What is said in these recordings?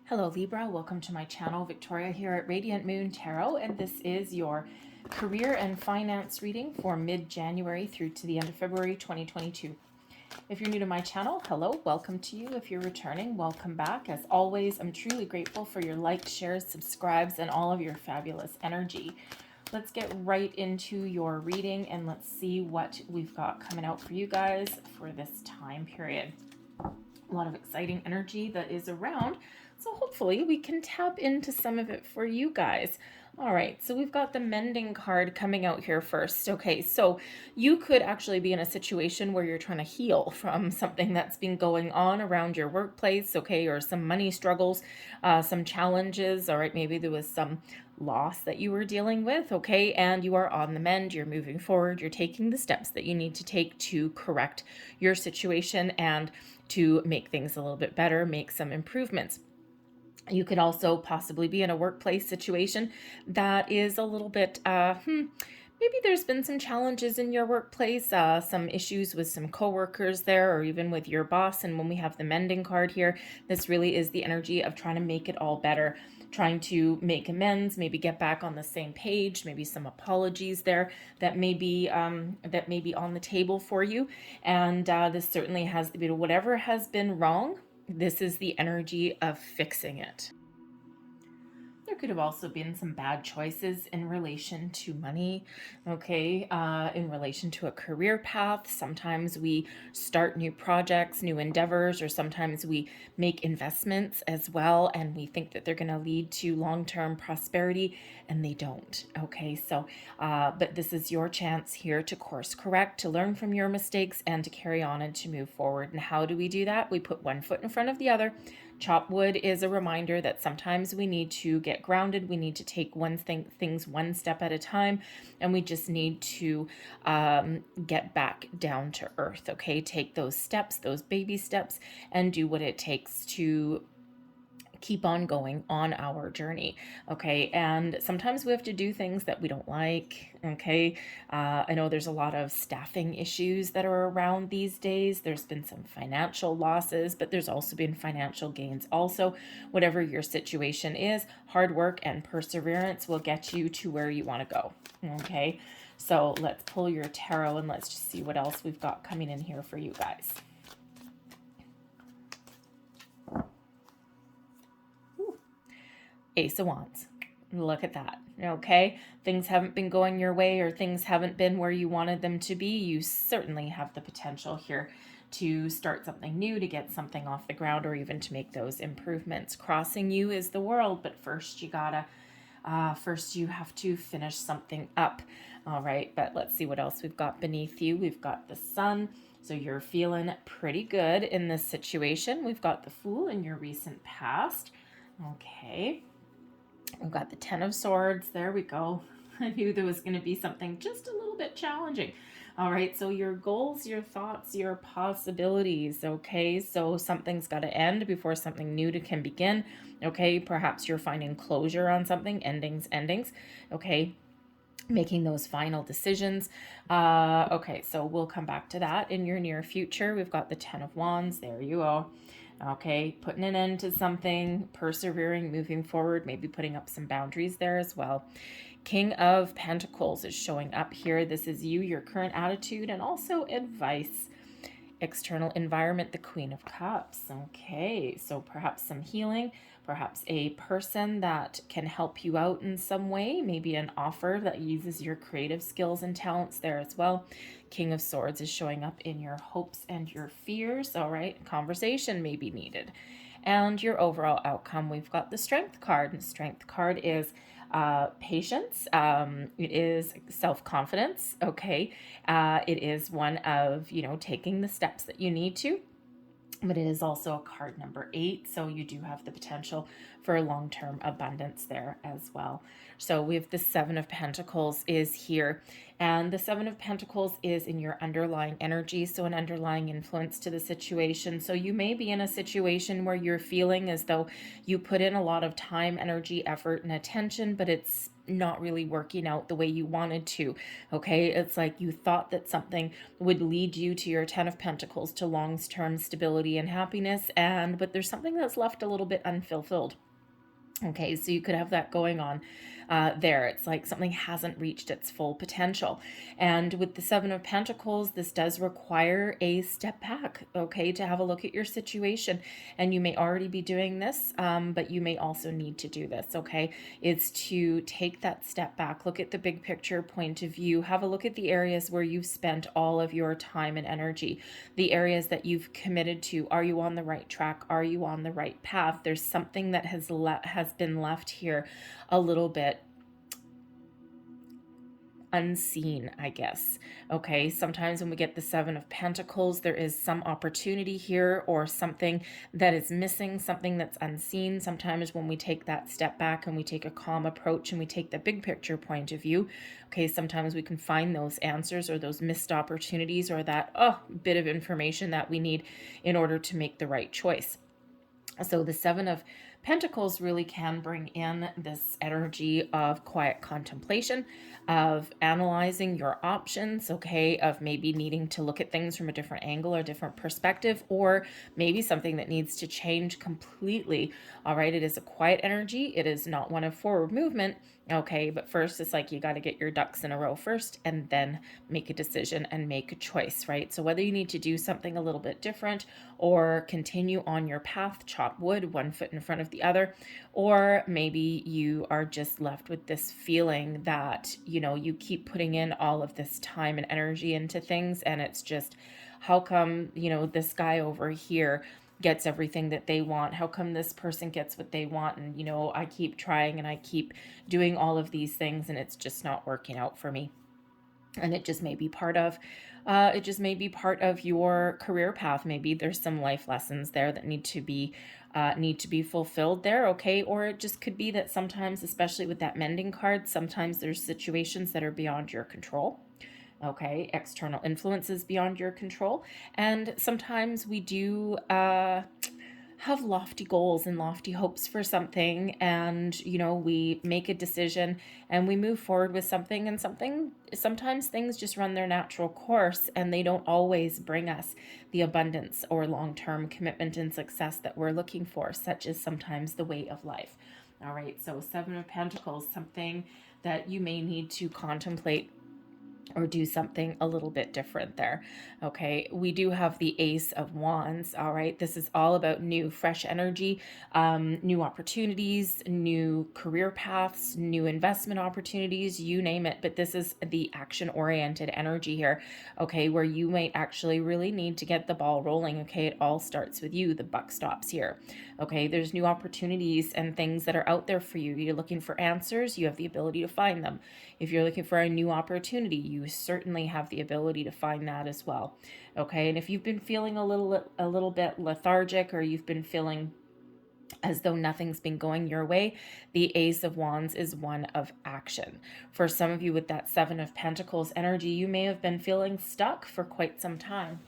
Hello Libra, welcome to my channel. Victoria here at Radiant Moon Tarot, and this is your career and finance reading for mid-January through to the end of February 2022. If you're new to my channel, hello, welcome to you. If you're returning, welcome back. As always, I'm truly grateful for your likes, shares, subscribes, and all of your fabulous energy. Let's get right into your reading and let's see what we've got coming out for you guys for this time period. A lot of exciting energy that is around, so hopefully we can tap into some of it for you guys. All right, so we've got the mending card coming out here first. Okay, so you could actually be in a situation where you're trying to heal from something that's been going on around your workplace, okay, or some money struggles, some challenges. All right, maybe there was some loss that you were dealing with, okay, and you are on the mend, you're moving forward, you're taking the steps that you need to take to correct your situation and to make things a little bit better, make some improvements. You could also possibly be in a workplace situation that is a little bit, maybe there's been some challenges in your workplace, some issues with some coworkers there, or even with your boss. And when we have the mending card here, this really is the energy of trying to make it all better, trying to make amends, maybe get back on the same page, maybe some apologies there that may be on the table for you. And this certainly has to be whatever has been wrong. This is the energy of fixing it. There could have also been some bad choices in relation to money, okay, in relation to a career path. Sometimes we start new projects, new endeavors, or sometimes we make investments as well, and we think that they're going to lead to long-term prosperity, and they don't, okay? So, but this is your chance here to course correct, to learn from your mistakes, and to carry on and to move forward. And how do we do that? We put one foot in front of the other. Chop wood is a reminder that sometimes we need to get grounded. We need to take things one step at a time, and we just need to get back down to earth, okay? Take those steps, those baby steps, and do what it takes to keep on going on our journey, okay? And sometimes we have to do things that we don't like, okay? I know there's a lot of staffing issues that are around these days. There's been some financial losses, but there's also been financial gains also. Whatever your situation is, hard work and perseverance will get you to where you want to go, okay? So let's pull your tarot and let's just see what else we've got coming in here for you guys. Ace of Wands. Look at that, okay? Things haven't been going your way, or things haven't been where you wanted them to be. You certainly have the potential here to start something new, to get something off the ground, or even to make those improvements. Crossing you is the world, but first you have to finish something up. All right, but let's see what else we've got beneath you. We've got the Sun. So you're feeling pretty good in this situation. We've got the Fool in your recent past. Okay. We've got the Ten of Swords. There we go. I knew there was going to be something just a little bit challenging. All right, so your goals, your thoughts, your possibilities, okay? So something's got to end before something new can begin, okay? Perhaps you're finding closure on something, endings, okay? Making those final decisions. Okay, so we'll come back to that in your near future. We've got the Ten of Wands. There you go. Okay, putting an end to something, persevering, moving forward, maybe putting up some boundaries there as well. King of Pentacles is showing up here. This is you, your current attitude, and also advice. External environment, the Queen of Cups. Okay, so perhaps some healing, perhaps a person that can help you out in some way, maybe an offer that uses your creative skills and talents there as well. King of Swords is showing up in your hopes and your fears. All right, conversation may be needed. And your overall outcome, we've got the Strength card, and Strength card is patience. It is self-confidence. Okay. It is one of, taking the steps that you need to, but it is also a card number 8. So you do have the potential for long-term abundance there as well. So we have the Seven of Pentacles is here, and the Seven of Pentacles is in your underlying energy. So an underlying influence to the situation. So you may be in a situation where you're feeling as though you put in a lot of time, energy, effort, and attention, but it's not really working out the way you wanted to. Okay, it's like you thought that something would lead you to your 10 of Pentacles, to long-term stability and happiness, but there's something that's left a little bit unfulfilled. Okay, so you could have that going on there. It's like something hasn't reached its full potential. And with the Seven of Pentacles, this does require a step back, okay, to have a look at your situation. And you may already be doing this, but you may also need to do this, okay? It's to take that step back, look at the big picture point of view, have a look at the areas where you've spent all of your time and energy, the areas that you've committed to. Are you on the right track? Are you on the right path? There's something that has been left here a little bit unseen, I guess. Okay, sometimes when we get the Seven of Pentacles, there is some opportunity here or something that is missing, something that's unseen. Sometimes when we take that step back and we take a calm approach and we take the big picture point of view, okay, sometimes we can find those answers or those missed opportunities or that bit of information that we need in order to make the right choice. So the Seven of Pentacles really can bring in this energy of quiet contemplation, of analyzing your options, okay, of maybe needing to look at things from a different angle or different perspective, or maybe something that needs to change completely. All right, it is a quiet energy. It is not one of forward movement, okay, but first it's like you got to get your ducks in a row first and then make a decision and make a choice, right? So whether you need to do something a little bit different or continue on your path, chop wood, one foot in front of the other, or maybe you are just left with this feeling that, you keep putting in all of this time and energy into things, and it's just, how come, this guy over here gets everything that they want? How come this person gets what they want? And, I keep trying and I keep doing all of these things and it's just not working out for me. And it just may be part of your career path. Maybe there's some life lessons there that need to be fulfilled there, okay? Or it just could be that sometimes, especially with that mending card, sometimes there's situations that are beyond your control. Okay, external influences beyond your control. And sometimes we do have lofty goals and lofty hopes for something, and we make a decision and we move forward with something, and sometimes things just run their natural course and they don't always bring us the abundance or long-term commitment and success that we're looking for, such as sometimes the way of life. All right, so Seven of Pentacles, something that you may need to contemplate or do something a little bit different there. Okay, we do have the Ace of Wands. All right, this is all about new, fresh energy, new opportunities, new career paths, new investment opportunities, you name it. But this is the action-oriented energy here, okay, where you might actually really need to get the ball rolling. Okay, it all starts with you. The buck stops here. Okay, there's new opportunities and things that are out there for you. You're looking for answers, you have the ability to find them. If you're looking for a new opportunity, you certainly have the ability to find that as well. Okay, and if you've been feeling a little bit lethargic, or you've been feeling as though nothing's been going your way, the Ace of Wands is one of action. For some of you with that Seven of Pentacles energy, you may have been feeling stuck for quite some time.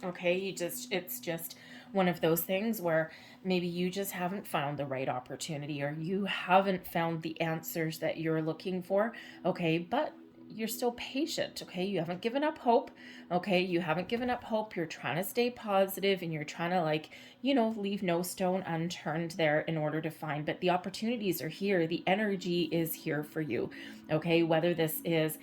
Okay, it's just one of those things where maybe you just haven't found the right opportunity, or you haven't found the answers that you're looking for. Okay, but you're still patient. Okay, you haven't given up hope. Okay, you haven't given up hope. You're trying to stay positive, and you're trying to leave no stone unturned there in order to find, but the opportunities are here. The energy is here for you. Okay, whether this is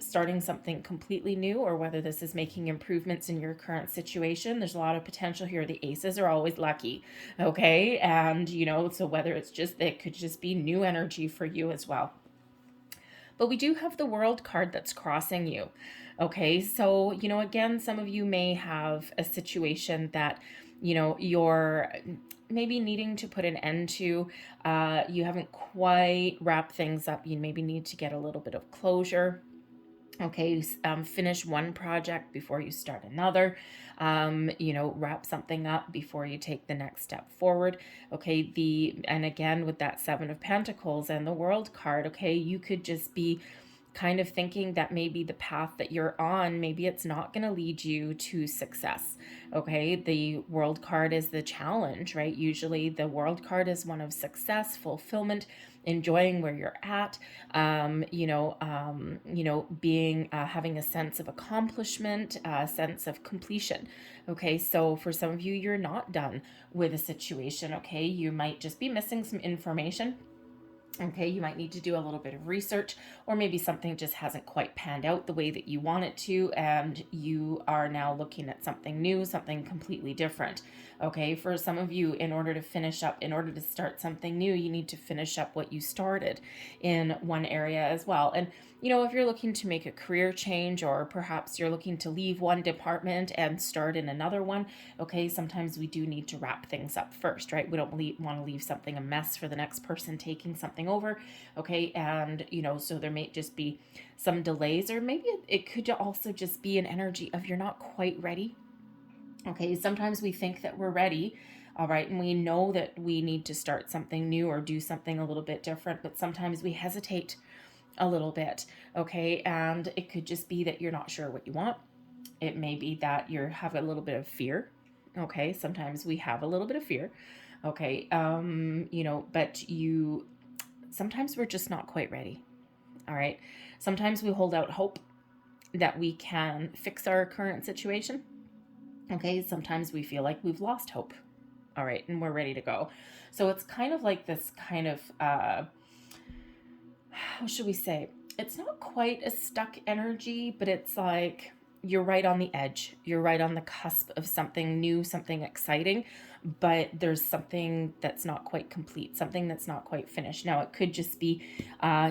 starting something completely new, or whether this is making improvements in your current situation, there's a lot of potential here. The aces are always lucky, okay? And, so whether it could just be new energy for you as well. But we do have the World card that's crossing you, okay? So, again, some of you may have a situation that, you're maybe needing to put an end to. You haven't quite wrapped things up. You maybe need to get a little bit of closure. Okay, finish one project before you start another. Wrap something up before you take the next step forward. Okay, and again, with that Seven of Pentacles and the World card, okay, you could just be kind of thinking that maybe the path that you're on, maybe it's not going to lead you to success. Okay, the World card is the challenge, right? Usually the World card is one of success, fulfillment, enjoying where you're at, being, having a sense of accomplishment, a sense of completion. Okay, so for some of you, you're not done with a situation. Okay, you might just be missing some information. Okay, you might need to do a little bit of research, or maybe something just hasn't quite panned out the way that you want it to, and you are now looking at something new, something completely different. Okay, for some of you, in order to start something new, you need to finish up what you started in one area as well. And if you're looking to make a career change, or perhaps you're looking to leave one department and start in another one, okay, sometimes we do need to wrap things up first, right? We don't want to leave something a mess for the next person taking something over, okay? And, so there may just be some delays, or maybe it could also just be an energy of you're not quite ready. Okay, sometimes we think that we're ready, all right, and we know that we need to start something new or do something a little bit different, but sometimes we hesitate a little bit, okay? And it could just be that you're not sure what you want. It may be that you have a little bit of fear, okay? Sometimes we have a little bit of fear, okay? But sometimes we're just not quite ready, all right? Sometimes we hold out hope that we can fix our current situation, okay? Sometimes we feel like we've lost hope, all right, and we're ready to go. So it's kind of like this kind of, how should we say? It's not quite a stuck energy, but it's like you're right on the edge. You're right on the cusp of something new, something exciting, but there's something that's not quite complete, something that's not quite finished. Now, it could just be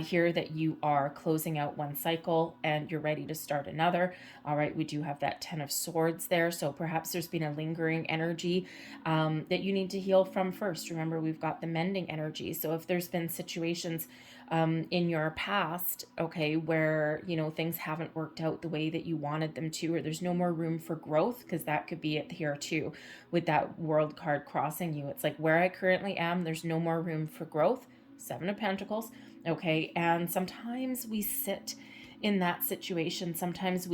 here that you are closing out one cycle and you're ready to start another. All right, we do have that 10 of Swords there, so perhaps there's been a lingering energy that you need to heal from first. Remember, we've got the mending energy. So if there's been situations in your past, okay, where, things haven't worked out the way that you wanted them to, or there's no more room for growth, because that could be it here too, with that World card crossing you. It's like where I currently am, there's no more room for growth. 7 of Pentacles, okay, and sometimes we sit in that situation. Sometimes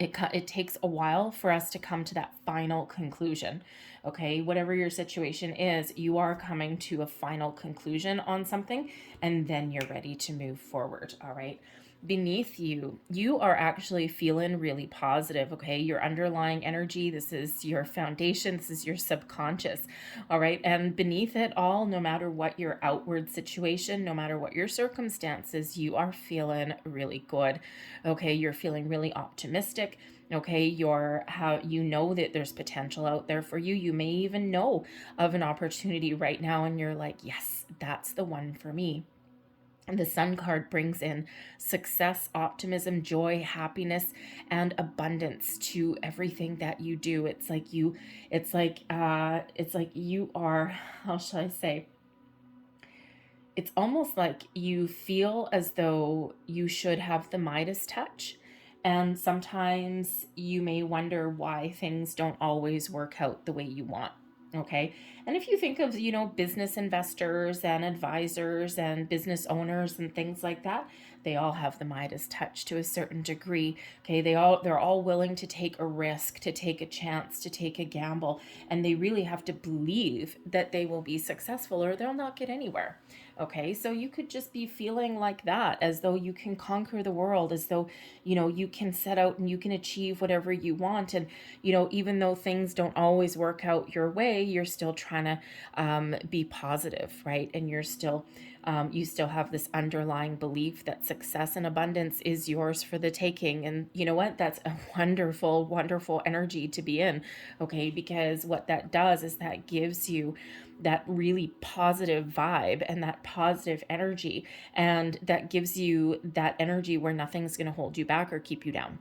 it takes a while for us to come to that final conclusion. Okay, whatever your situation is, you are coming to a final conclusion on something, and then you're ready to move forward. All right. Beneath you, you are actually feeling really positive. Okay, your underlying energy, this is your foundation, this is your subconscious. All right, and beneath it all, no matter what your outward situation, no matter what your circumstances, you are feeling really good. Okay, you're feeling really optimistic. Okay, that there's potential out there for you. You may even know of an opportunity right now, and you're like, yes, that's the one for me. And the Sun card brings in success, optimism, joy, happiness, and abundance to everything that you do. It's like you are, how shall I say? It's almost like you feel as though you should have the Midas touch. And sometimes you may wonder why things don't always work out the way you want. Okay. And if you think of, business investors and advisors and business owners and things like that, they all have the Midas touch to a certain degree. Okay. They're all willing to take a risk, to take a chance, to take a gamble. And they really have to believe that they will be successful, or they'll not get anywhere. Okay, so you could just be feeling like that, as though you can conquer the world, as though, you can set out and you can achieve whatever you want. And, even though things don't always work out your way, you're still trying to be positive, right? And you still have this underlying belief that success and abundance is yours for the taking. And you know what? That's a wonderful, wonderful energy to be in, okay? Because what that does is that gives you that really positive vibe and that positive energy, and that gives you that energy where nothing's going to hold you back or keep you down.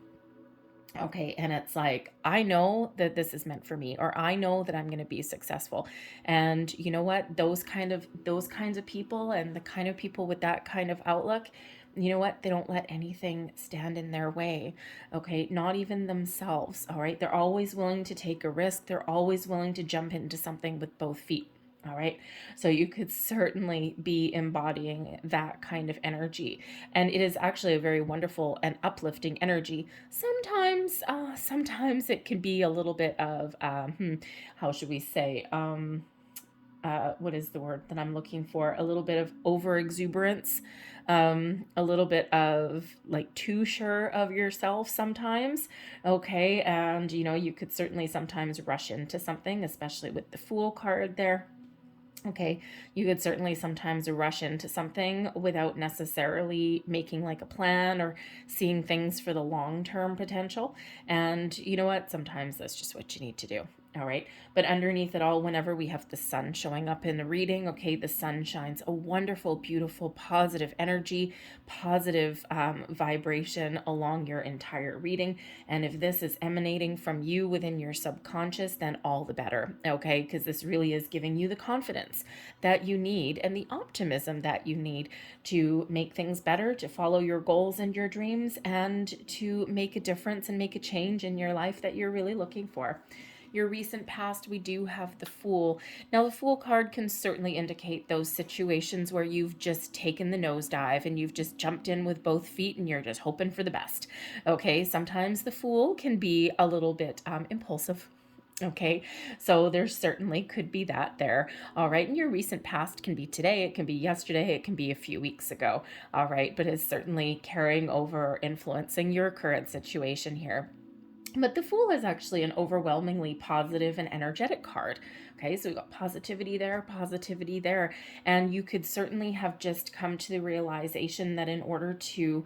Okay, and it's like, I know that this is meant for me, or I know that I'm going to be successful. And you know what? Those kinds of people, and the kind of people with that kind of outlook, you know what? They don't let anything stand in their way. Okay, not even themselves. All right, they're always willing to take a risk. They're always willing to jump into something with both feet. All right. So you could certainly be embodying that kind of energy. And it is actually a very wonderful and uplifting energy. Sometimes it can be a little bit of, how should we say, what is the word that I'm looking for? A little bit of over exuberance, a little bit of like too sure of yourself sometimes. Okay. And, you could certainly sometimes rush into something, especially with the Fool card there. Okay, you could certainly sometimes rush into something without necessarily making like a plan or seeing things for the long-term potential. And you know what? Sometimes that's just what you need to do. All right. But underneath it all, whenever we have the sun showing up in the reading, okay, the sun shines a wonderful, beautiful, positive energy, positive vibration along your entire reading. And if this is emanating from you within your subconscious, then all the better. Okay. Because this really is giving you the confidence that you need and the optimism that you need to make things better, to follow your goals and your dreams, and to make a difference and make a change in your life that you're really looking for. Your recent past, we do have the Fool. Now, the Fool card can certainly indicate those situations where you've just taken the nosedive and you've just jumped in with both feet and you're just hoping for the best. Okay, sometimes the Fool can be a little bit impulsive. Okay, so there certainly could be that there. All right, and your recent past can be today, it can be yesterday, it can be a few weeks ago. All right, but it's certainly carrying over, influencing your current situation here. But the Fool is actually an overwhelmingly positive and energetic card. Okay, so we got positivity there, and you could certainly have just come to the realization that in order to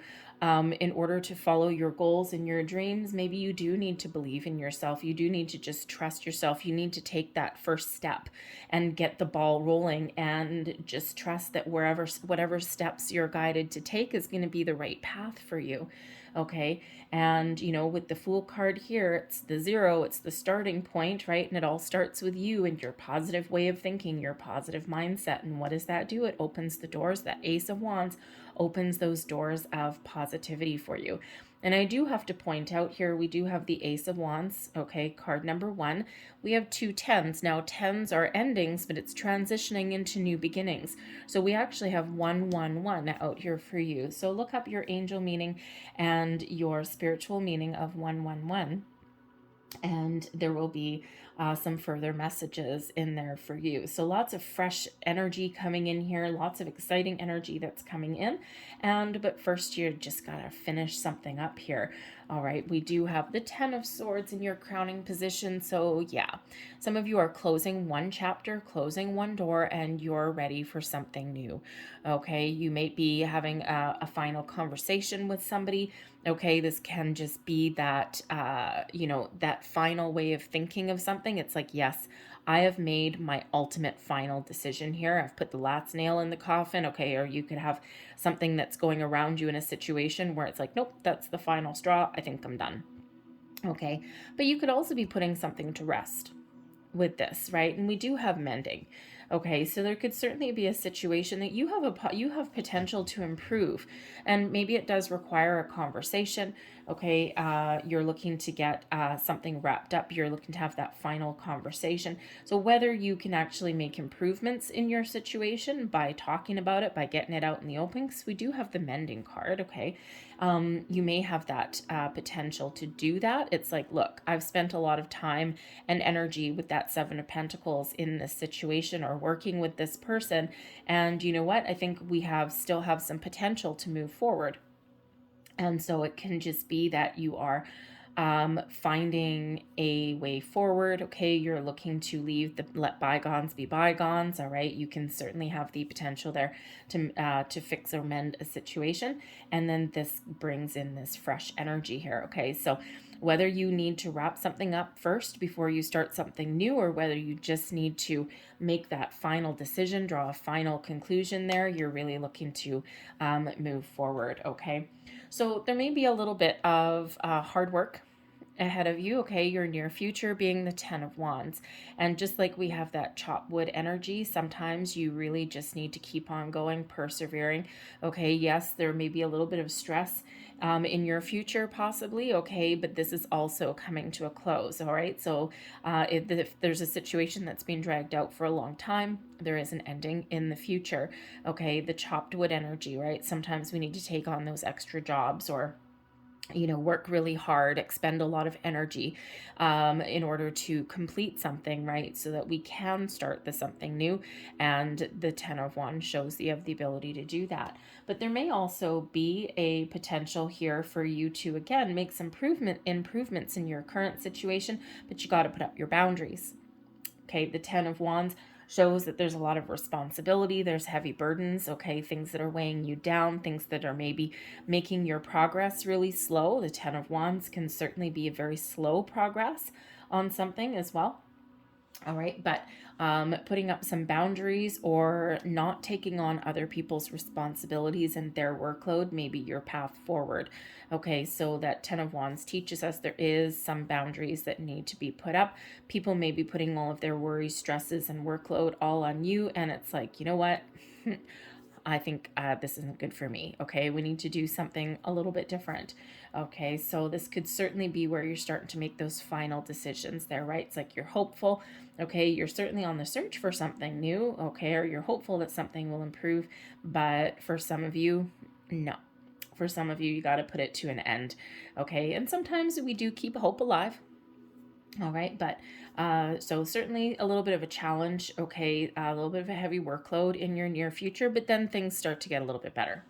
follow your goals and your dreams, maybe you do need to believe in yourself. You do need to just trust yourself. You need to take that first step and get the ball rolling, and just trust that whatever steps you're guided to take is going to be the right path for you. Okay, and with the Fool card here, it's the 0, it's the starting point, right? And it all starts with you and your positive way of thinking, your positive mindset. And what does that do? It opens the doors. That Ace of Wands opens those doors of positivity for you. And I do have to point out here, we do have the Ace of Wands, okay, card number 1. We have 2 10s. Now, 10s are endings, but it's transitioning into new beginnings. So we actually have 111 out here for you. So look up your angel meaning and your spiritual meaning of 111. And there will be some further messages in there for you. So lots of fresh energy coming in here, lots of exciting energy that's coming in. But first, you just got to finish something up here. All right, we do have the 10 of Swords in your crowning position. So yeah, some of you are closing one chapter, closing one door, and you're ready for something new. Okay, you may be having a final conversation with somebody. Okay, this can just be that, that final way of thinking of something. It's like, yes, I have made my ultimate final decision here. I've put the last nail in the coffin. Okay, or you could have something that's going around you in a situation where it's like, nope, that's the final straw. I think I'm done. Okay, but you could also be putting something to rest with this, right? And we do have mending. Okay, so there could certainly be a situation that you have potential to improve, and maybe it does require a conversation. Okay, you're looking to get something wrapped up. You're looking to have that final conversation. So whether you can actually make improvements in your situation by talking about it, by getting it out in the open, because we do have the mending card. Okay, you may have that potential to do that. It's like, look, I've spent a lot of time and energy with that 7 of Pentacles in this situation or working with this person. And you know what? I think we still have some potential to move forward. And so it can just be that you are finding a way forward. Okay, you're looking to let bygones be bygones. All right, you can certainly have the potential there to fix or mend a situation, and then this brings in this fresh energy here. Okay, so whether you need to wrap something up first before you start something new, or whether you just need to make that final decision, draw a final conclusion there, you're really looking to move forward. Okay, so there may be a little bit of hard work ahead of you. Okay, your near future being the 10 of Wands. And just like we have that chop wood energy, sometimes you really just need to keep on going, persevering. Okay, yes, there may be a little bit of stress in your future possibly, okay, but this is also coming to a close. All right, so if there's a situation that's been dragged out for a long time, there is an ending in the future. Okay, the chopped wood energy, right? Sometimes we need to take on those extra jobs, or work really hard, expend a lot of energy in order to complete something, right? So that we can start something new. And the 10 of Wands shows you have the ability to do that. But there may also be a potential here for you to, again, make some improvements in your current situation, but you got to put up your boundaries. Okay, the 10 of Wands shows that there's a lot of responsibility, there's heavy burdens, okay, things that are weighing you down, things that are maybe making your progress really slow. The 10 of Wands can certainly be a very slow progress on something as well. All right, but putting up some boundaries or not taking on other people's responsibilities and their workload may be your path forward. Okay, so that 10 of Wands teaches us there is some boundaries that need to be put up. People may be putting all of their worries, stresses, and workload all on you, and it's like, you know what? I think this isn't good for me. Okay, we need to do something a little bit different. Okay, so this could certainly be where you're starting to make those final decisions there, right? It's like you're hopeful. Okay, you're certainly on the search for something new. Okay, or you're hopeful that something will improve. But for some of you, no. For some of you, you got to put it to an end. Okay, and sometimes we do keep hope alive. All right, but so certainly a little bit of a challenge, okay, a little bit of a heavy workload in your near future, but then things start to get a little bit better.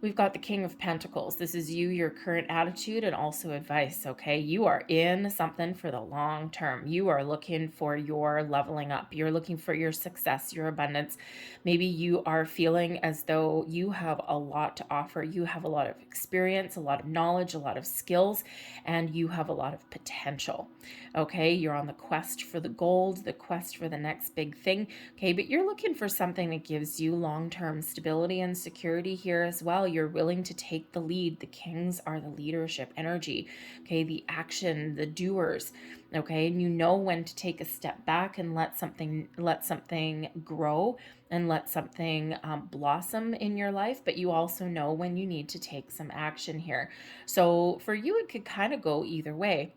We've got the King of Pentacles. This is you, your current attitude, and also advice, okay? You are in something for the long term. You are looking for your leveling up. You're looking for your success, your abundance. Maybe you are feeling as though you have a lot to offer. You have a lot of experience, a lot of knowledge, a lot of skills, and you have a lot of potential, okay? You're on the quest for the gold, the quest for the next big thing, okay? But you're looking for something that gives you long-term stability and security here as well. You're willing to take the lead. The kings are the leadership energy, okay? The action, the doers, okay? And you know when to take a step back and let something grow and let something blossom in your life, but you also know when you need to take some action here. So for you, it could kind of go either way.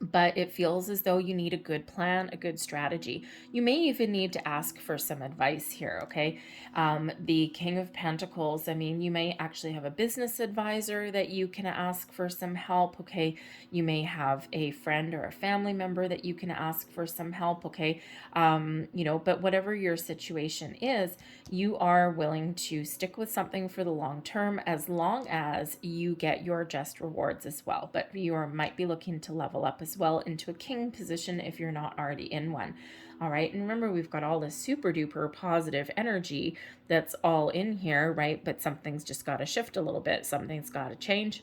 But it feels as though you need a good plan, a good strategy. You may even need to ask for some advice here, okay? The King of Pentacles, I mean, you may actually have a business advisor that you can ask for some help, okay? You may have a friend or a family member that you can ask for some help, okay? But whatever your situation is, you are willing to stick with something for the long term as long as you get your just rewards as well. But you might be looking to level up as well into a king position if you're not already in one. All right, and remember, we've got all this super duper positive energy that's all in here, right? But something's just got to shift a little bit. Something's got to change.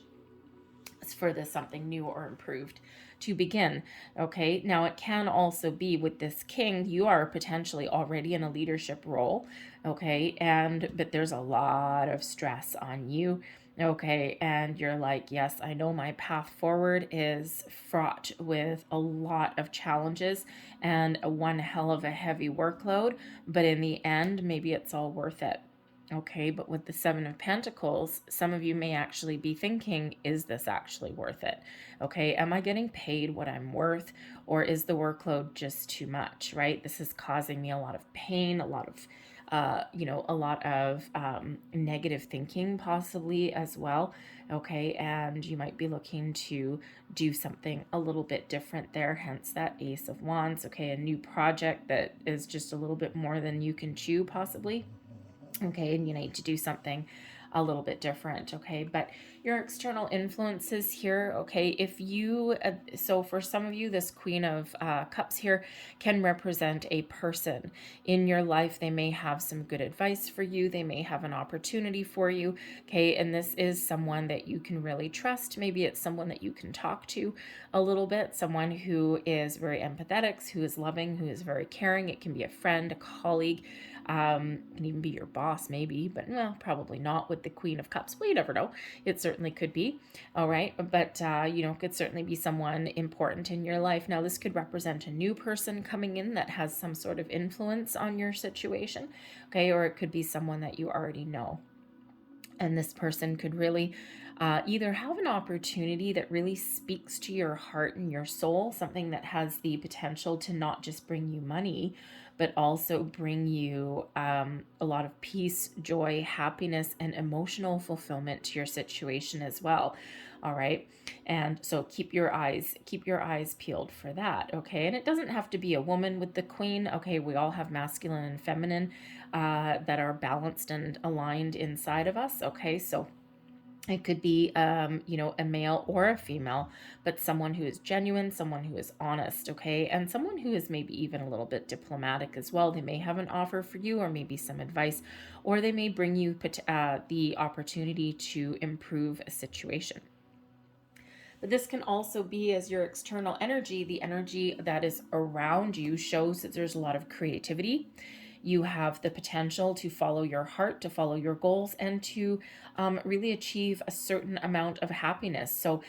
It's for this something new or improved to begin. Okay, now it can also be with this king, you are potentially already in a leadership role, okay, but there's a lot of stress on you. Okay, and you're like, yes, I know my path forward is fraught with a lot of challenges and one hell of a heavy workload, but in the end, maybe it's all worth it. Okay, but with the Seven of Pentacles, some of you may actually be thinking, is this actually worth it? Okay, am I getting paid what I'm worth, or is the workload just too much, right? This is causing me a lot of pain, a lot of negative thinking possibly as well. Okay, and you might be looking to do something a little bit different there, hence that Ace of Wands. Okay, a new project that is just a little bit more than you can chew possibly. Okay, and you need to do something a little bit different, okay? But your external influences here, okay, so for some of you, this Queen of Cups here can represent a person in your life. They may have some good advice for you. They may have an opportunity for you, okay? And this is someone that you can really trust. Maybe it's someone that you can talk to a little bit, someone who is very empathetic, who is loving, who is very caring. It can be a friend, a colleague, can even be your boss maybe, but well, probably not with the Queen of Cups. Well, you never know. It certainly could be. All right. But, could certainly be someone important in your life. Now, this could represent a new person coming in that has some sort of influence on your situation. Okay. Or it could be someone that you already know. And this person could really either have an opportunity that really speaks to your heart and your soul, something that has the potential to not just bring you money, but also bring you a lot of peace, joy, happiness, and emotional fulfillment to your situation as well. All right. And so keep your eyes peeled for that. Okay. And it doesn't have to be a woman with the queen. Okay. We all have masculine and feminine that are balanced and aligned inside of us. Okay. So it could be, a male or a female, but someone who is genuine, someone who is honest, okay? And someone who is maybe even a little bit diplomatic as well. They may have an offer for you, or maybe some advice, or they may bring you the opportunity to improve a situation. But this can also be, as your external energy, the energy that is around you shows that there's a lot of creativity. You have the potential to follow your heart, to follow your goals, and to really achieve a certain amount of happiness. So,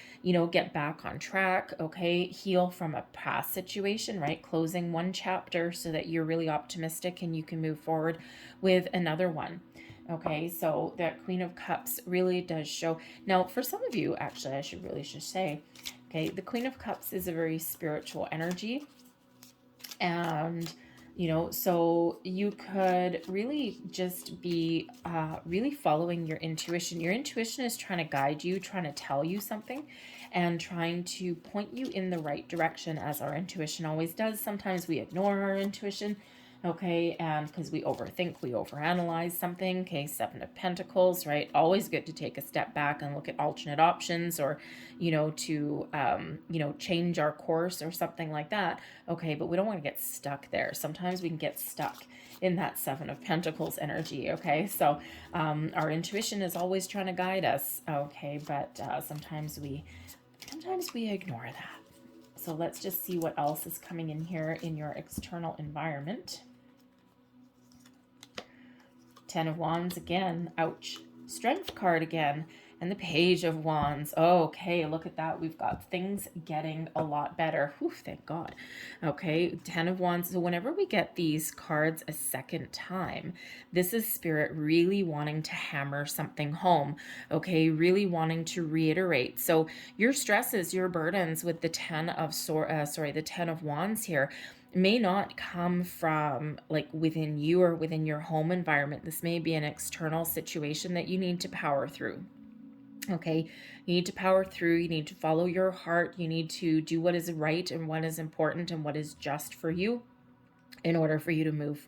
get back on track, okay? Heal from a past situation, right? Closing one chapter so that you're really optimistic and you can move forward with another one. Okay, so that Queen of Cups really does show. Now, for some of you, actually, I should really just say, okay, the Queen of Cups is a very spiritual energy. And so you could really just be really following your intuition. Your intuition is trying to guide you, trying to tell you something, and trying to point you in the right direction, as our intuition always does. Sometimes we ignore our intuition, okay, and because we overthink, we overanalyze something. Okay, Seven of Pentacles, right? Always good to take a step back and look at alternate options, or to change our course or something like that. Okay, but we don't want to get stuck there. Sometimes we can get stuck in that Seven of Pentacles energy. Okay, so our intuition is always trying to guide us. Okay, but sometimes we ignore that. So let's just see what else is coming in here in your external environment. Ten of Wands again. Ouch. Strength card again. And the Page of Wands. Okay, look at that. We've got things getting a lot better. Whew, thank God. Okay, Ten of Wands. So whenever we get these cards a second time, this is Spirit really wanting to hammer something home. Okay, really wanting to reiterate. So your stresses, your burdens with the Ten of Wands here may not come from like within you or within your home environment. This may be an external situation that you need to power through. Okay, you need to power through, you need to follow your heart, you need to do what is right and what is important and what is just for you in order for you to move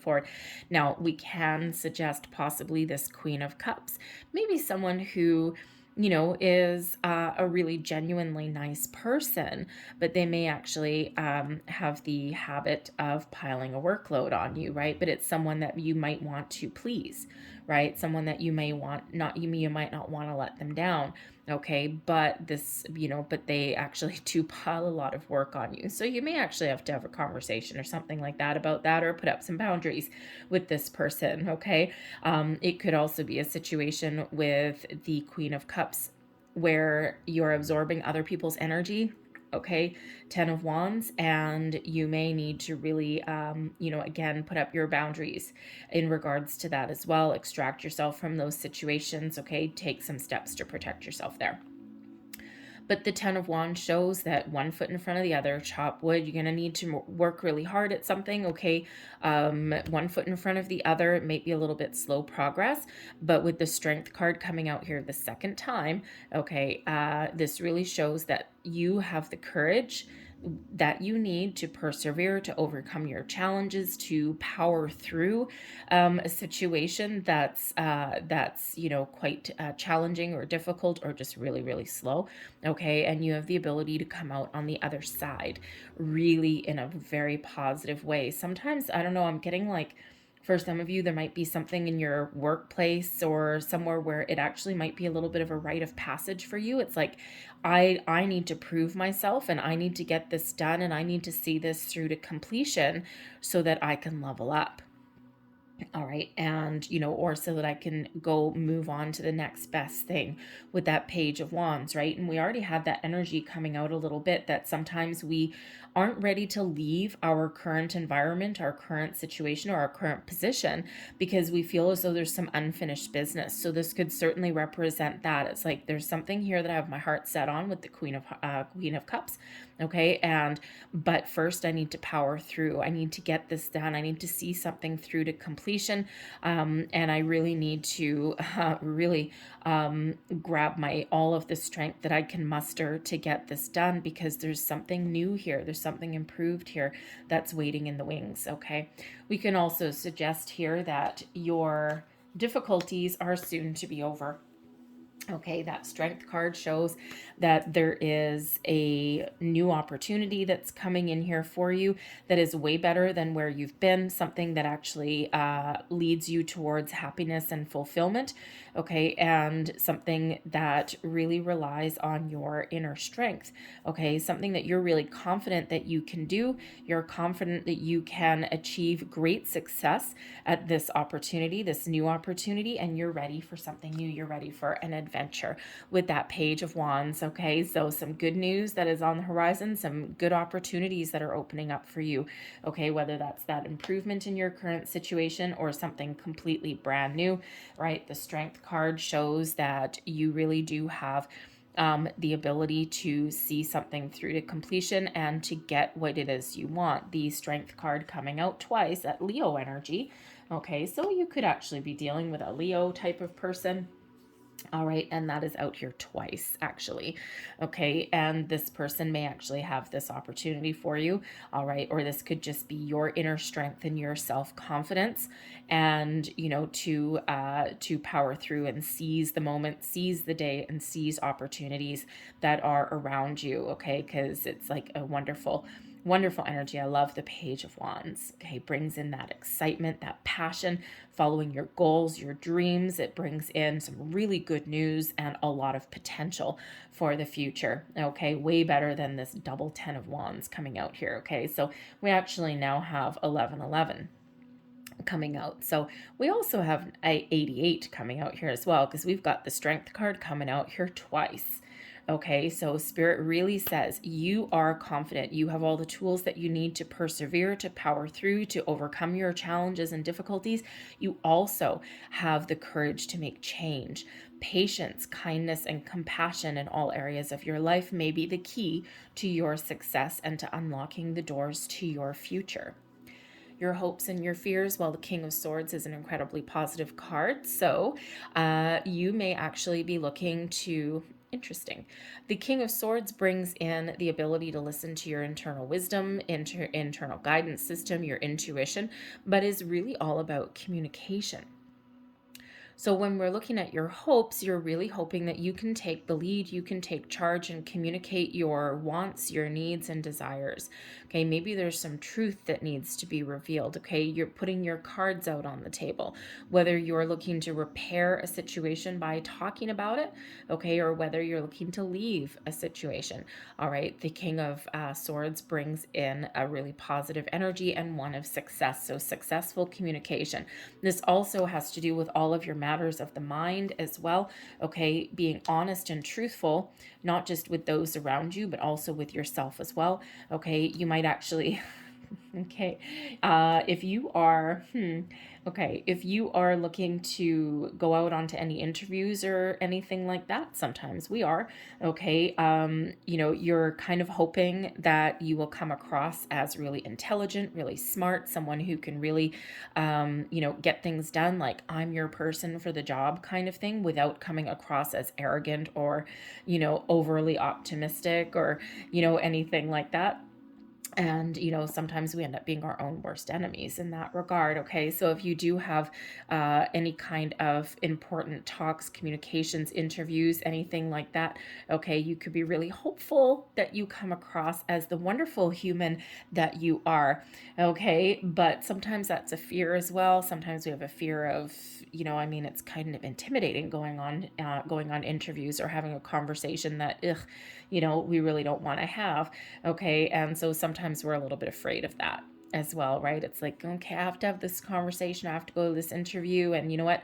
forward. Now, we can suggest possibly this Queen of Cups, maybe someone who is a really genuinely nice person, but they may actually have the habit of piling a workload on you, right? But it's someone that you might want to please, right? Someone that you might not want to let them down. Okay, but but they actually do pile a lot of work on you. So you may actually have to have a conversation or something like that about that, or put up some boundaries with this person. Okay, it could also be a situation with the Queen of Cups where you're absorbing other people's energy. Okay, Ten of Wands, and you may need to really, again, put up your boundaries in regards to that as well. Extract yourself from those situations. Okay, take some steps to protect yourself there. But the Ten of Wands shows that one foot in front of the other, chop wood. You're going to need to work really hard at something, okay? One foot in front of the other. It may be a little bit slow progress, but with the Strength card coming out here the second time, okay, this really shows that you have the courage that you need to persevere, to overcome your challenges, to power through a situation that's quite challenging or difficult or just really, really slow. Okay, and you have the ability to come out on the other side really in a very positive way. Sometimes, I don't know, I'm getting like, for some of you, there might be something in your workplace or somewhere where it actually might be a little bit of a rite of passage for you. It's like, I need to prove myself, and I need to get this done, and I need to see this through to completion so that I can level up. All right. And, or so that I can go move on to the next best thing with that Page of Wands, right? And we already had that energy coming out a little bit, that sometimes we aren't ready to leave our current environment, our current situation, or our current position because we feel as though there's some unfinished business. So this could certainly represent that. It's like there's something here that I have my heart set on with the Queen of Cups. Okay. But first I need to power through. I need to get this done. I need to see something through to completion. And I really need to really grab all of the strength that I can muster to get this done, because there's something new here. There's something improved here that's waiting in the wings. Okay. We can also suggest here that your difficulties are soon to be over. Okay, that Strength card shows that there is a new opportunity that's coming in here for you that is way better than where you've been, something that actually leads you towards happiness and fulfillment. Okay, and something that really relies on your inner strength. Okay, something that you're really confident that you can do. You're confident that you can achieve great success at this opportunity, this new opportunity, and you're ready for something new. You're ready for an adventure with that Page of Wands. Okay, so some good news that is on the horizon, some good opportunities that are opening up for you. Okay, whether that's that improvement in your current situation or something completely brand new, right? The Strength card shows that you really do have the ability to see something through to completion and to get what it is you want. The Strength card coming out twice at Leo energy. Okay, so you could actually be dealing with a Leo type of person. All right, and that is out here twice, actually. Okay, and this person may actually have this opportunity for you. All right, or this could just be your inner strength and your self-confidence, and to power through and seize the moment, seize the day, and seize opportunities that are around you. Okay, because it's like a wonderful energy. I love the Page of Wands. Okay, brings in that excitement, that passion, following your goals, your dreams. It brings in some really good news and a lot of potential for the future. Okay, way better than this double 10 of Wands coming out here. Okay, so we actually now have 1111 coming out. So we also have 88 coming out here as well, because we've got the Strength card coming out here twice. Okay, so Spirit really says you are confident. You have all the tools that you need to persevere, to power through, to overcome your challenges and difficulties. You also have the courage to make change. Patience, kindness, and compassion in all areas of your life may be the key to your success and to unlocking the doors to your future. Your hopes and your fears. Well, the King of Swords is an incredibly positive card. So you may actually be looking to... Interesting. The King of Swords brings in the ability to listen to your internal wisdom, internal guidance system, your intuition, but is really all about communication. So when we're looking at your hopes, you're really hoping that you can take the lead, you can take charge and communicate your wants, your needs, and desires. Okay, maybe there's some truth that needs to be revealed. Okay, you're putting your cards out on the table, whether you're looking to repair a situation by talking about it, okay, or whether you're looking to leave a situation. All right, the King of Swords brings in a really positive energy and one of success. So successful communication. This also has to do with all of your matters of the mind as well. Okay, being honest and truthful, not just with those around you, but also with yourself as well. Okay, you might actually... Okay, if you are, if you are looking to go out onto any interviews or anything like that, sometimes we are, okay, you're kind of hoping that you will come across as really intelligent, really smart, someone who can really, get things done, like I'm your person for the job kind of thing, without coming across as arrogant or, overly optimistic or, anything like that. And, sometimes we end up being our own worst enemies in that regard. Okay, so if you do have any kind of important talks, communications, interviews, anything like that, okay, you could be really hopeful that you come across as the wonderful human that you are. Okay, but sometimes that's a fear as well. Sometimes we have a fear of, it's kind of intimidating going on interviews or having a conversation that, we really don't want to have. Okay, and so sometimes we're a little bit afraid of that. as well, right? It's like, okay, I have to have this conversation. I have to go to this interview. And you know what?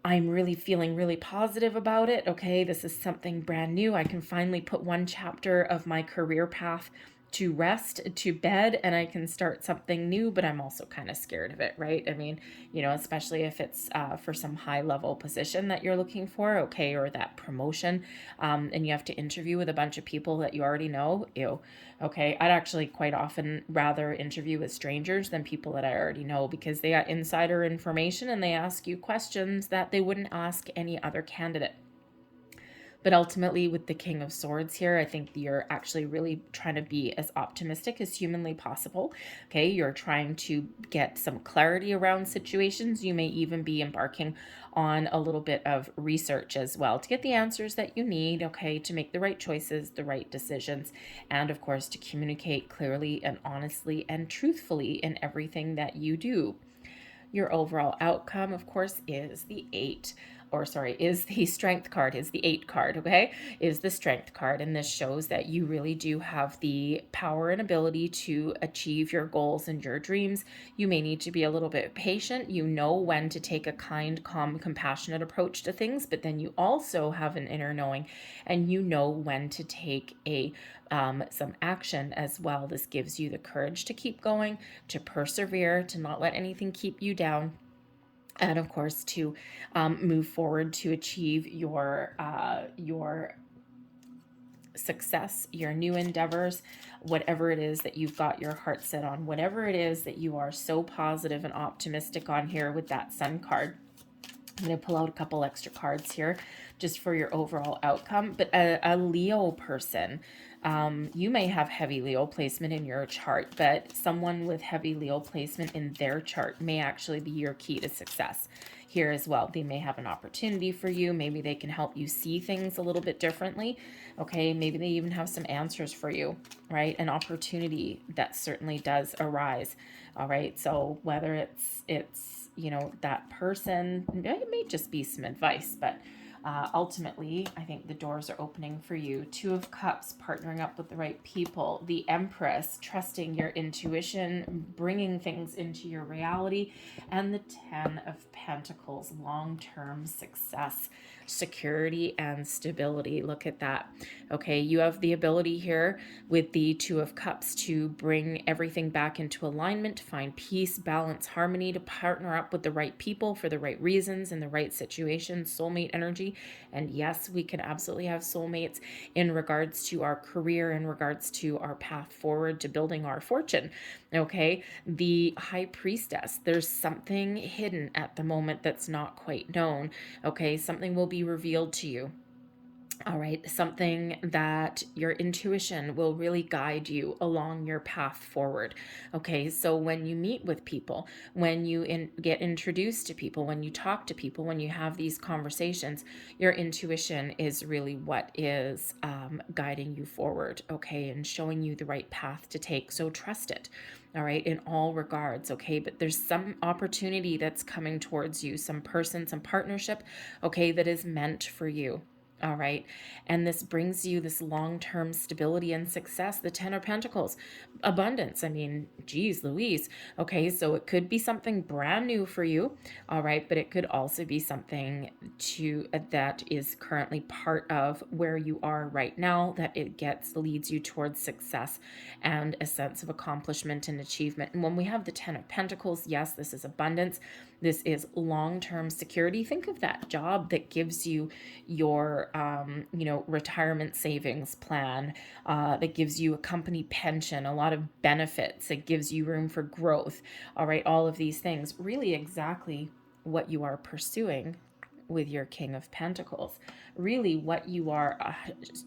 I'm really feeling really positive about it. Okay, this is something brand new. I can finally put one chapter of my career path to rest, to bed, and I can start something new, but I'm also kind of scared of it, right? I mean, you know, especially if it's for some high level position that you're looking for, okay, or that promotion, and you have to interview with a bunch of people that you already know. Ew. Okay, I'd actually quite often rather interview with strangers than people that I already know, because they got insider information and they ask you questions that they wouldn't ask any other candidate. But ultimately, with the King of Swords here, I think you're actually really trying to be as optimistic as humanly possible. Okay, you're trying to get some clarity around situations. You may even be embarking on a little bit of research as well to get the answers that you need, okay, to make the right choices, the right decisions, and of course, to communicate clearly and honestly and truthfully in everything that you do. Your overall outcome, of course, is is the strength card, is the 8 card, okay? Is the strength card. And this shows that you really do have the power and ability to achieve your goals and your dreams. You may need to be a little bit patient. You know when to take a kind, calm, compassionate approach to things, but then you also have an inner knowing, and you know when to take some action as well. This gives you the courage to keep going, to persevere, to not let anything keep you down, and of course to move forward to achieve your success, your new endeavors, whatever it is that you've got your heart set on, whatever it is that you are so positive and optimistic on here with that Sun card. I'm going to pull out a couple extra cards here just for your overall outcome. But a Leo person, you may have heavy Leo placement in your chart, but someone with heavy Leo placement in their chart may actually be your key to success here as well. They may have an opportunity for you. Maybe they can help you see things a little bit differently. Okay, maybe they even have some answers for you, right? An opportunity that certainly does arise. All right, so whether it's you know, that person, it may just be some advice, but ultimately, I think the doors are opening for you. 2 of Cups, partnering up with the right people. The Empress, trusting your intuition, bringing things into your reality. And the 10 of Pentacles, long-term success, security, and stability. Look at that. Okay, you have the ability here with the 2 of Cups to bring everything back into alignment, to find peace, balance, harmony, to partner up with the right people for the right reasons in the right situation, soulmate energy. And yes, we can absolutely have soulmates in regards to our career, in regards to our path forward to building our fortune. Okay, the High Priestess, there's something hidden at the moment that's not quite known. Okay, something will be revealed to you. All right, something that your intuition will really guide you along your path forward. Okay, so when you meet with people, when you get introduced to people, when you talk to people, when you have these conversations, your intuition is really what is guiding you forward, okay, and showing you the right path to take. So trust it. All right, in all regards, okay, but there's some opportunity that's coming towards you, some person, some partnership, okay, that is meant for you. All right. And this brings you this long-term stability and success. The 10 of Pentacles, abundance. I mean, geez, Louise. Okay. So it could be something brand new for you. All right. But it could also be something that is currently part of where you are right now, that it leads you towards success and a sense of accomplishment and achievement. And when we have the 10 of Pentacles, yes, this is abundance. This is long-term security. Think of that job that gives you your, retirement savings plan, that gives you a company pension, a lot of benefits, that gives you room for growth. All right, all of these things, really exactly what you are pursuing with your King of Pentacles. Really what you are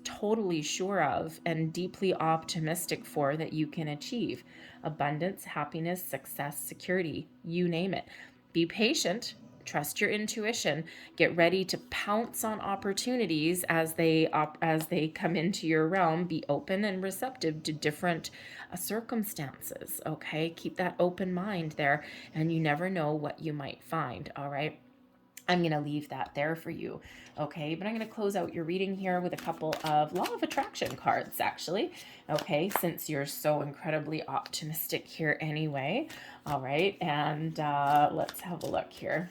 totally sure of and deeply optimistic for that you can achieve. Abundance, happiness, success, security, you name it. Be patient, trust your intuition, get ready to pounce on opportunities as they come into your realm. Be open and receptive to different circumstances, okay? Keep that open mind there, and you never know what you might find, all right? I'm going to leave that there for you. Okay, but I'm going to close out your reading here with a couple of Law of Attraction cards, actually. Okay, since you're so incredibly optimistic here anyway. All right, and let's have a look here.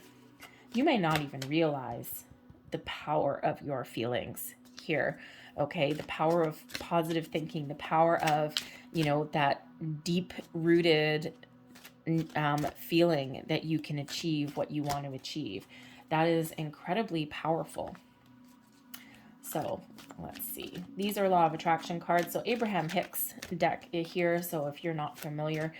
You may not even realize the power of your feelings here. Okay, the power of positive thinking, the power of, you know, that deep-rooted feeling that you can achieve what you want to achieve. That is incredibly powerful. So let's see. These are Law of Attraction cards. So Abraham Hicks deck here. So if you're not familiar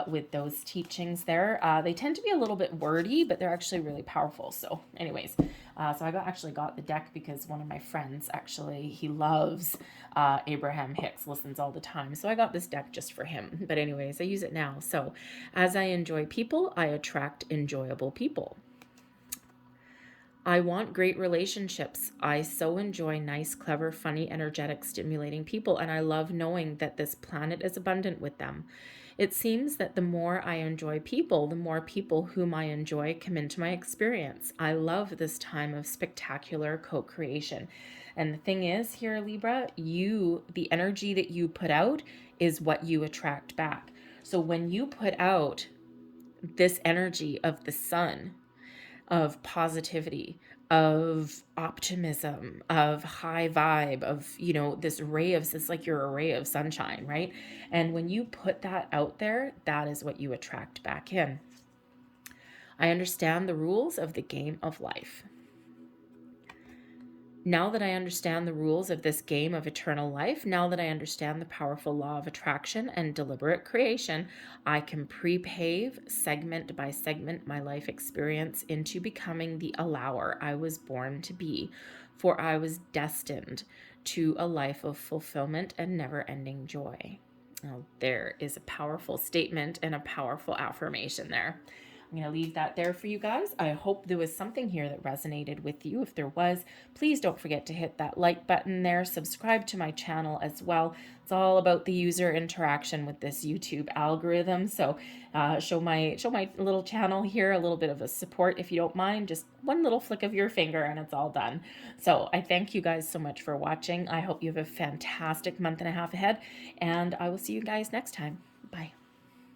with those teachings there, they tend to be a little bit wordy, but they're actually really powerful. So anyways, so I actually got the deck because one of my friends, actually, he loves Abraham Hicks, listens all the time. So I got this deck just for him. But anyways, I use it now. So as I enjoy people, I attract enjoyable people. I want great relationships. I so enjoy nice, clever, funny, energetic, stimulating people, and I love knowing that this planet is abundant with them. It seems that the more I enjoy people, the more people whom I enjoy come into my experience. I love this time of spectacular co-creation. And the thing is here, Libra, the energy that you put out is what you attract back. So when you put out this energy of the sun, of positivity, of optimism, of high vibe, of, you know, this ray of, it's like you're a ray of sunshine, right? And when you put that out there, that is what you attract back in. I understand the rules of the game of life. Now that I understand the rules of this game of eternal life, now that I understand the powerful law of attraction and deliberate creation, I can prepave segment by segment my life experience into becoming the allower I was born to be, for I was destined to a life of fulfillment and never-ending joy. Now, there is a powerful statement and a powerful affirmation there. I'm going to leave that there for you guys. I hope there was something here that resonated with you. If there was, please don't forget to hit that like button there. Subscribe to my channel as well. It's all about the user interaction with this YouTube algorithm. So show my little channel here a little bit of a support if you don't mind. Just one little flick of your finger and it's all done. So I thank you guys so much for watching. I hope you have a fantastic month and a half ahead, and I will see you guys next time. Bye.